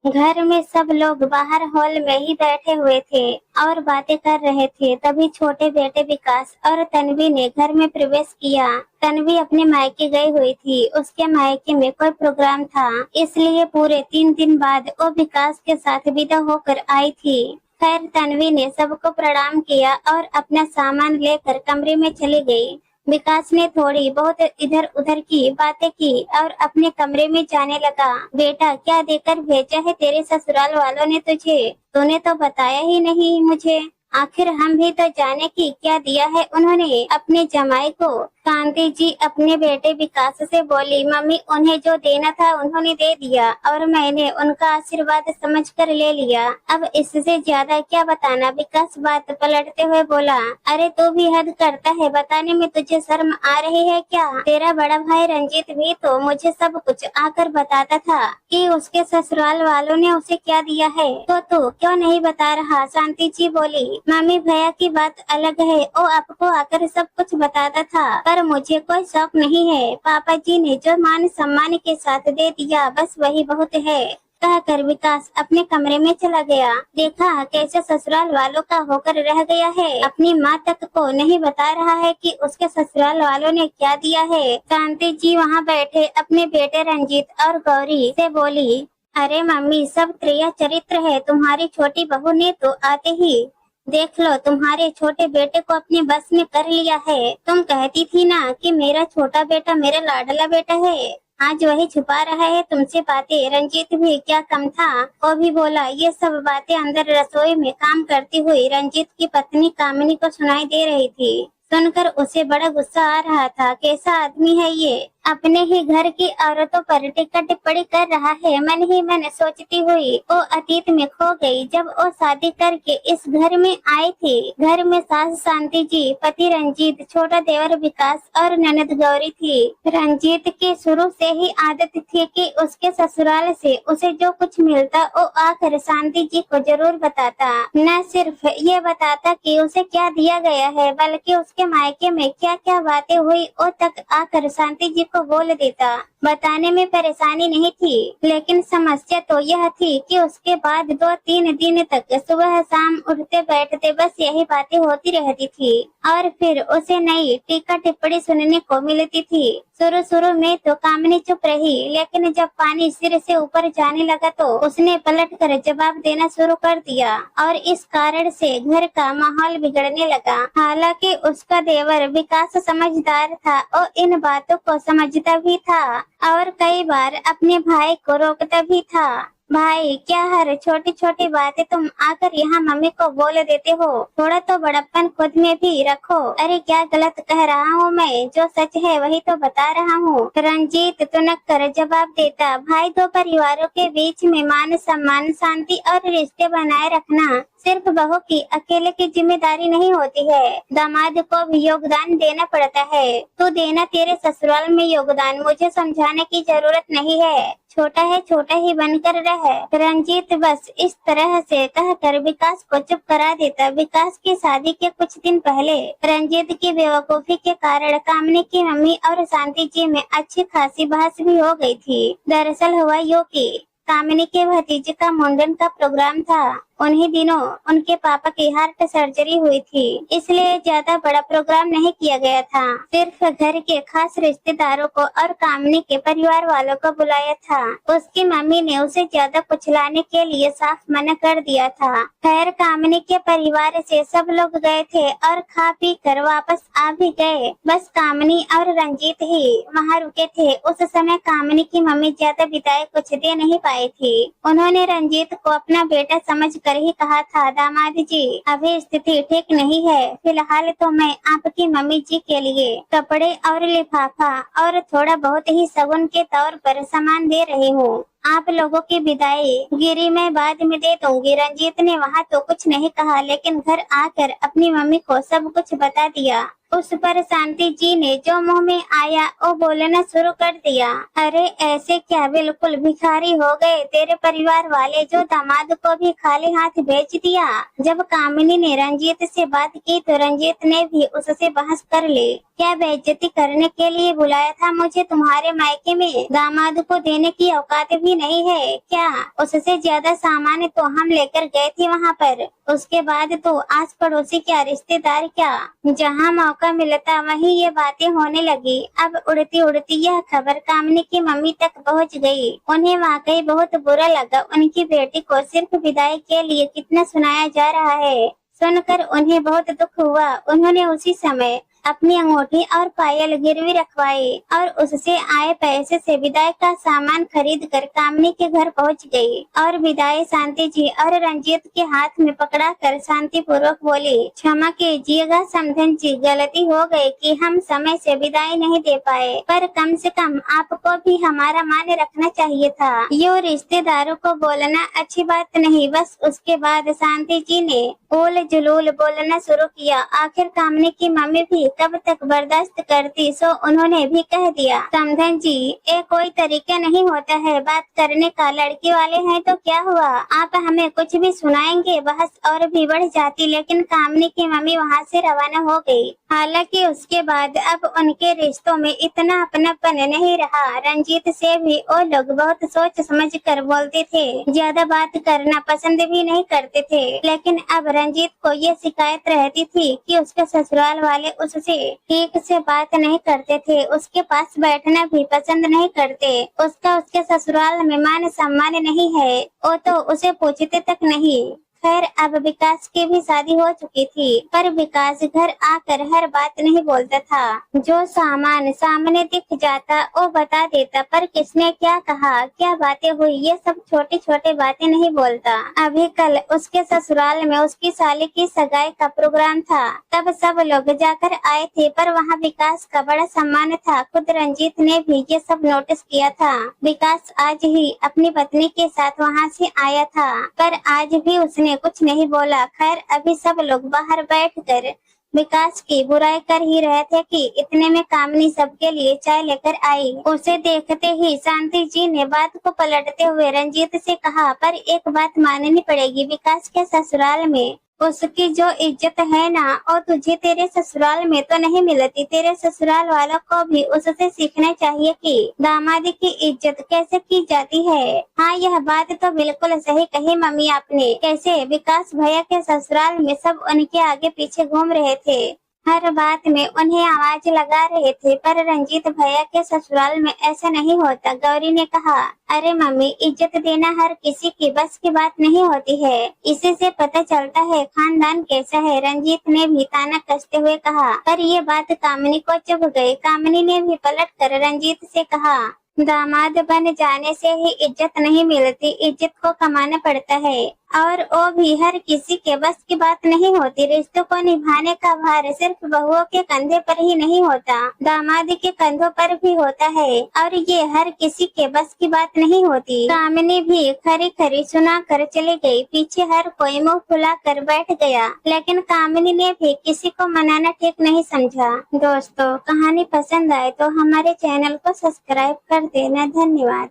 घर में सब लोग बाहर हॉल में ही बैठे हुए थे और बातें कर रहे थे। तभी छोटे बेटे विकास और तन्वी ने घर में प्रवेश किया। तन्वी अपने मायके गई हुई थी। उसके मायके में कोई प्रोग्राम था, इसलिए पूरे 3 दिन बाद वो विकास के साथ विदा होकर आई थी। खैर, तन्वी ने सबको प्रणाम किया और अपना सामान लेकर कमरे में चली गई। विकास ने थोड़ी बहुत इधर उधर की बातें की और अपने कमरे में जाने लगा। बेटा, क्या देकर भेजा है तेरे ससुराल वालों ने तुझे? तूने तो बताया ही नहीं मुझे। आखिर हम भी तो जाने की क्या दिया है उन्होंने अपने जमाई को। कांति जी अपने बेटे विकास से बोली, मम्मी, उन्हें जो देना था उन्होंने दे दिया और मैंने उनका आशीर्वाद समझकर ले लिया। अब इससे ज्यादा क्या बताना? विकास बात पलटते हुए बोला, अरे तू भी हद करता है। बताने में तुझे शर्म आ रही है क्या? तेरा बड़ा भाई रंजीत भी तो मुझे सब कुछ आकर बताता था कि उसके ससुराल वालों ने उसे क्या दिया है, तो तू क्यों नहीं बता रहा? शांति जी बोली, मम्मी, भैया की बात अलग है, वो आपको आकर सब कुछ बताता था, पर मुझे कोई शौक नहीं है। पापा जी ने जो मान सम्मान के साथ दे दिया, बस वही बहुत है। कहकर विकास अपने कमरे में चला गया। देखा कैसे ससुराल वालों का होकर रह गया है। अपनी माँ तक को नहीं बता रहा है कि उसके ससुराल वालों ने क्या दिया है। कांति जी वहाँ बैठे अपने बेटे रंजीत और गौरी से बोली, अरे मम्मी, सब त्रिया चरित्र है। तुम्हारी छोटी बहू ने तो आते ही देख लो तुम्हारे छोटे बेटे को अपने बस में कर लिया है। तुम कहती थी ना कि मेरा छोटा बेटा मेरा लाडला बेटा है। आज वही छुपा रहा है तुमसे बातें। रंजीत भी क्या कम था, वो भी बोला। ये सब बातें अंदर रसोई में काम करती हुई रंजीत की पत्नी कामिनी को सुनाई दे रही थी। सुनकर उसे बड़ा गुस्सा आ रहा था। कैसा आदमी है ये, अपने ही घर की औरतों पर टिक्का टिप्पणी कर रहा है। मन ही मन सोचती हुई वो अतीत में खो गई, जब वो शादी करके इस घर में आई थी। घर में सास शांति जी, पति रंजीत, छोटा देवर विकास और ननद गौरी थी। रंजीत की शुरू से ही आदत थी कि उसके ससुराल से उसे जो कुछ मिलता वो आकर शांति जी को जरूर बताता। न सिर्फ ये बताता कि उसे क्या दिया गया है, बल्कि उसके मायके में क्या क्या बातें हुई वो तक आकर शांति जी को बोल देता। बताने में परेशानी नहीं थी, लेकिन समस्या तो यह थी कि उसके बाद 2-3 दिन तक सुबह शाम उठते बैठते बस यही बातें होती रहती थी और फिर उसे नई टीका टिप्पणी सुनने को मिलती थी। शुरू में तो कामिनी चुप रही, लेकिन जब पानी सिर से ऊपर जाने लगा तो उसने पलटकर जवाब देना शुरू कर दिया और इस कारण से घर का माहौल बिगड़ने लगा। हालांकि उसका देवर विकास समझदार था और इन बातों को समझता भी था और कई बार अपने भाई को रोकता भी था। भाई, क्या हर छोटी छोटी बातें तुम आकर यहाँ मम्मी को बोल देते हो? थोड़ा तो बड़प्पन खुद में भी रखो। अरे क्या गलत कह रहा हूँ मैं? जो सच है वही तो बता रहा हूँ। रंजीत तुनक कर जवाब देता। भाई, दो परिवारों के बीच में मान सम्मान, शांति और रिश्ते बनाए रखना सिर्फ बहू की अकेले की जिम्मेदारी नहीं होती है, दामाद को भी योगदान देना पड़ता है। तू देना तेरे ससुराल में योगदान, मुझे समझाने की जरूरत नहीं है। छोटा है छोटा ही बनकर रह। रंजीत बस इस तरह से कहकर विकास को चुप करा देता। विकास की शादी के कुछ दिन पहले रंजीत की बेवकूफी के कारण कामिनी की मम्मी और शांति जी में अच्छी खासी बहस भी हो गई थी। दरअसल हुआ यूं कि कामिनी के भतीजे का मुंडन का प्रोग्राम था। उन्हीं दिनों उनके पापा की हार्ट सर्जरी हुई थी, इसलिए ज्यादा बड़ा प्रोग्राम नहीं किया गया था। सिर्फ घर के खास रिश्तेदारों को और कामिनी के परिवार वालों को बुलाया था। उसकी मम्मी ने उसे ज्यादा कुछ लाने के लिए साफ मना कर दिया था। खैर, कामिनी के परिवार से सब लोग गए थे और खा पी कर वापस आ भी गए। बस कामिनी और रंजीत ही वहाँ रुके थे। उस समय कामिनी की मम्मी ज्यादा विदाई कुछ दे नहीं पाई थी। उन्होंने रंजीत को अपना बेटा समझ कर ही कहा था, दामाद जी, अभी स्थिति ठीक नहीं है। फिलहाल तो मैं आपकी मम्मी जी के लिए कपड़े और लिफाफा और थोड़ा बहुत ही शगुन के तौर पर सामान दे रही हूँ। आप लोगों की विदाई गिरी मैं बाद में दे दूंगी। रंजीत ने वहाँ तो कुछ नहीं कहा, लेकिन घर आकर अपनी मम्मी को सब कुछ बता दिया। उस पर शांति जी ने जो मुंह में आया वो बोलना शुरू कर दिया। अरे ऐसे क्या, बिल्कुल भिखारी हो गए तेरे परिवार वाले, जो दामाद को भी खाली हाथ भेज दिया। जब कामिनी ने रंजीत से बात की तो रंजीत ने भी उससे बहस कर ली। क्या बेइज्जती करने के लिए बुलाया था मुझे तुम्हारे मायके में? दामाद को देने की औकात भी नहीं है क्या? उससे ज्यादा सामान तो हम लेकर गए थे वहाँ पर। उसके बाद तो आस पड़ोसी क्या, रिश्तेदार क्या, जहाँ मौका मिलता वहीं ये बातें होने लगी। अब उड़ती उड़ती यह खबर कामनी की मम्मी तक पहुँच गई। उन्हें वाकई बहुत बुरा लगा। उनकी बेटी को सिर्फ विदाई के लिए कितना सुनाया जा रहा है, सुनकर उन्हें बहुत दुख हुआ। उन्होंने उसी समय अपनी अंगूठी और पायल गिरवी रखवाई और उससे आए पैसे से विदाई का सामान खरीद कर कामनी के घर पहुंच गई और विदाई शांति जी और रंजीत के हाथ में पकड़ा कर शांति पूर्वक बोली, क्षमा कीजिएगा समधन जी, गलती हो गई कि हम समय से विदाई नहीं दे पाए, पर कम से कम आपको भी हमारा मान रखना चाहिए था। यो रिश्तेदारों को बोलना अच्छी बात नहीं। बस उसके बाद शांति जी ने उल जुलूल बोलना शुरू किया। आखिर कामनी की मम्मी भी कब तक बर्दाश्त करती, सो उन्होंने भी कह दिया, समधन जी ये कोई तरीका नहीं होता है बात करने का, लड़की वाले हैं तो क्या हुआ, आप हमें कुछ भी सुनाएंगे। बहस और भी बढ़ जाती, लेकिन कामनी की मम्मी वहाँ से रवाना हो गई। हालांकि उसके बाद अब उनके रिश्तों में इतना अपनापन नहीं रहा। रंजीत से भी वो लोग बहुत सोच समझ कर बोलते थे, ज्यादा बात करना पसंद भी नहीं करते थे। लेकिन अब रंजीत को ये शिकायत रहती थी कि उसके ससुराल वाले उससे ठीक से बात नहीं करते थे, उसके पास बैठना भी पसंद नहीं करते। उसके ससुराल में मान सम्मान नहीं है, वो तो उसे पूछते तक नहीं। खैर अब विकास की भी शादी हो चुकी थी, पर विकास घर आकर हर बात नहीं बोलता था। जो सामान सामने दिख जाता वो बता देता, पर किसने क्या कहा, क्या बातें हुई, ये सब छोटी छोटी बातें नहीं बोलता। अभी कल उसके ससुराल में उसकी साली की सगाई का प्रोग्राम था, तब सब लोग जाकर आए थे, पर वहाँ विकास का बड़ा सम्मान था। खुद रंजीत ने भी ये सब नोटिस किया था। विकास आज ही अपनी पत्नी के साथ वहाँ से आया था, पर आज भी उसने कुछ नहीं बोला। खैर अभी सब लोग बाहर बैठकर विकास की बुराई कर ही रहे थे कि इतने में कामनी सबके लिए चाय लेकर आई। उसे देखते ही शांति जी ने बात को पलटते हुए रंजीत से कहा, पर एक बात माननी पड़ेगी, विकास के ससुराल में उसकी जो इज्जत है ना, और तुझे तेरे ससुराल में तो नहीं मिलती। तेरे ससुराल वालों को भी उससे सीखना चाहिए कि दामादी की इज्जत कैसे की जाती है। हाँ यह बात तो बिल्कुल सही कही मम्मी आपने। कैसे विकास भैया के ससुराल में सब उनके आगे पीछे घूम रहे थे, हर बात में उन्हें आवाज लगा रहे थे, पर रंजीत भैया के ससुराल में ऐसा नहीं होता। गौरी ने कहा, अरे मम्मी इज्जत देना हर किसी की बस की बात नहीं होती है, इसी से पता चलता है खानदान कैसा है। रंजीत ने भी ताना कसते हुए कहा, पर ये बात कामनी को चुभ गई। कामनी ने भी पलट कर रंजीत से कहा, दामाद बन जाने से ही इज्जत नहीं मिलती, इज्जत को कमाना पड़ता है, और वो भी हर किसी के बस की बात नहीं होती। रिश्तों को निभाने का भार सिर्फ बहुओं के कंधे पर ही नहीं होता, दामाद के कंधों पर भी होता है, और ये हर किसी के बस की बात नहीं होती। कामनी भी खरी खरी सुना कर चली गई। पीछे हर कोई मुंह फुला कर बैठ गया, लेकिन कामनी ने भी किसी को मनाना ठीक नहीं समझा। दोस्तों कहानी पसंद आए तो हमारे चैनल को सब्सक्राइब कर देना। धन्यवाद।